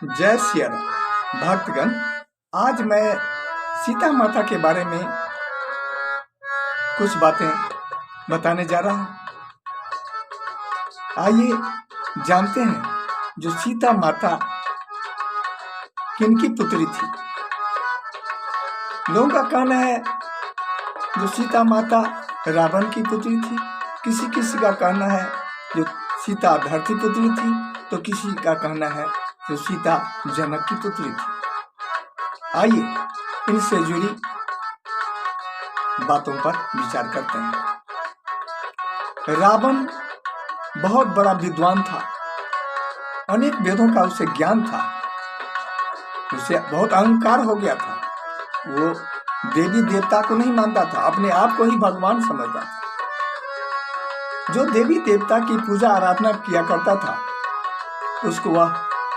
जय सिया राम। भक्तगण, आज मैं सीता माता के बारे में कुछ बातें बताने जा रहा हूँ। आइए जानते हैं जो सीता माता किनकी पुत्री थी। लोगों का कहना है जो सीता माता रावण की पुत्री थी, किसी किसी का कहना है जो सीता धरती पुत्री थी, तो किसी का कहना है जो सीता जनक की पुत्री थी। आइए इनसे जुड़ी बातों पर विचार करते हैं। रावण बहुत बड़ा विद्वान था, अनेक वेदों का उसे ज्ञान था, उसे बहुत अहंकार हो गया था। वो देवी देवता को नहीं मानता था, अपने आप को ही भगवान समझता था। जो देवी देवता की पूजा आराधना किया करता था उसको वह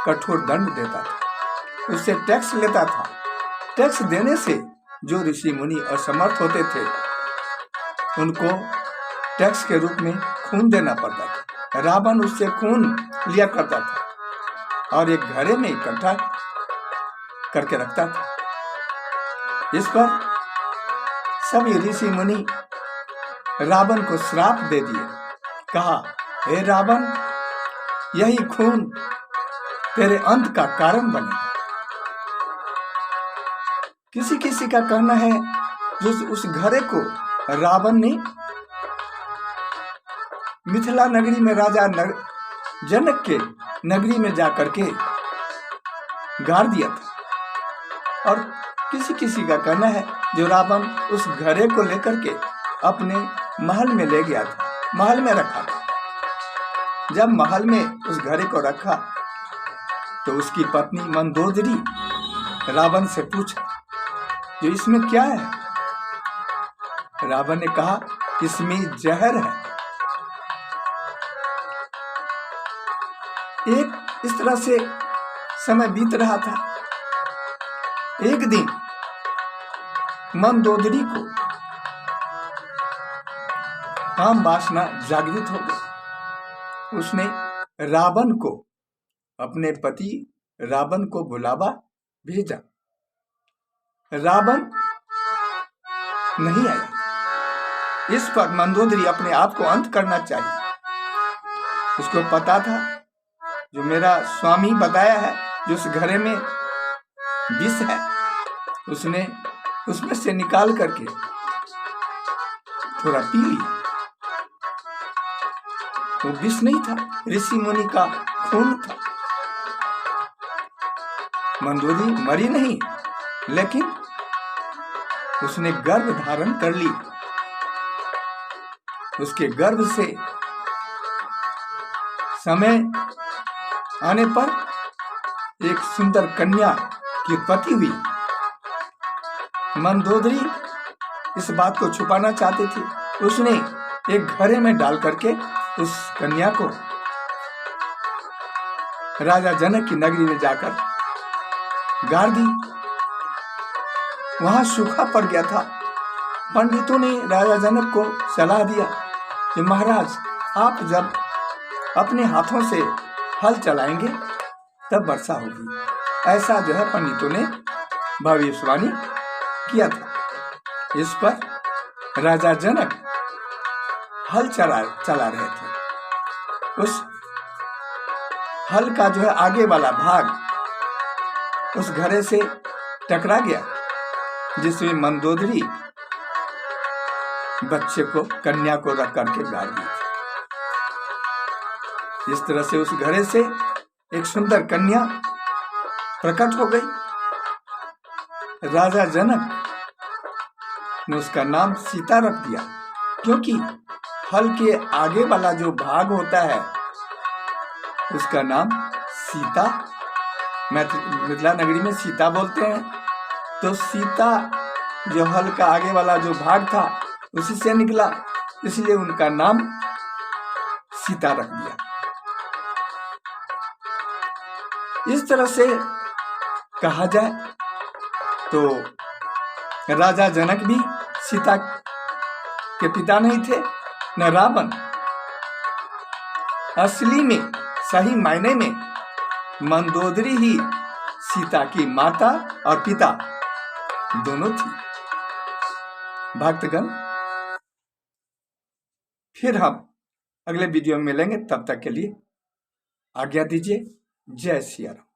कठोर दंड देता था, उससे टैक्स लेता था। टैक्स देने से जो ऋषि मुनि असमर्थ होते थे उनको टैक्स के रूप में खून देना पड़ता था। रावण उससे खून लिया करता था और एक घड़े में इकट्ठा करके रखता था। इस पर सभी ऋषि मुनि रावण को श्राप दे दिए। कहा, हे रावण, यही खून तेरे अंत का कारण बने। किसी किसी का कहना है जो उस घड़े को रावण ने मिथिला नगरी में राजा जनक के नगरी में जाकर के गाड़ दिया था। और किसी किसी का कहना है जो रावण उस घड़े को लेकर के अपने महल में ले गया था, महल में रखा था। जब महल में उस घड़े को रखा तो उसकी पत्नी मंदोदरी रावण से पूछा, जो इसमें क्या है? रावण ने कहा, इसमें जहर है। एक इस तरह से समय बीत रहा था। एक दिन मंदोदरी को काम वासना जागृत हो गई। उसने रावण को, अपने पति रावण को बुलावा भेजा। रावण नहीं आया। इस पर मंदोदरी अपने आप को अंत करना चाहिए। उसको पता था जो मेरा स्वामी बताया है, जो उस घड़े में विष है, उसने उसमें से निकाल करके थोड़ा पी लिया। वो विष नहीं था, ऋषि मुनि का खून था। मंदोदरी मरी नहीं, लेकिन उसने गर्भ धारण कर ली। उसके गर्भ से समय आने पर एक सुंदर कन्या की उत्पत्ति हुई। मंदोदरी इस बात को छुपाना चाहती थी। उसने एक घड़े में डाल करके उस कन्या को राजा जनक की नगरी में जाकर गाड़ दी। वहां सूखा पड़ गया था। पंडितों ने राजा जनक को सलाह दिया कि महाराज, आप जब अपने हाथों से हल चलाएंगे तब वर्षा होगी। ऐसा जो है पंडितों ने भविष्यवाणी किया था। इस पर राजा जनक हल चला रहे थे। उस हल का जो है आगे वाला भाग उस घड़े से टकरा गया, जिसमें मंदोदरी बच्चे को, कन्या को रख करके गाड़ दी। इस तरह से उस घड़े से एक सुंदर कन्या प्रकट हो गई। राजा जनक ने उसका नाम सीता रख दिया, क्योंकि हल के आगे वाला जो भाग होता है उसका नाम सीता, मिथिला नगरी में सीता बोलते हैं। तो सीता जो हल का आगे वाला जो भाग था उसी से निकला, इसलिए उनका नाम सीता रख दिया। इस तरह से कहा जाए तो राजा जनक भी सीता के पिता नहीं थे, न रावण। असली में, सही मायने में मंदोदरी ही सीता की माता और पिता दोनों थी। भक्तगण, फिर हम अगले वीडियो में मिलेंगे, तब तक के लिए आज्ञा दीजिए। जय सिया राम।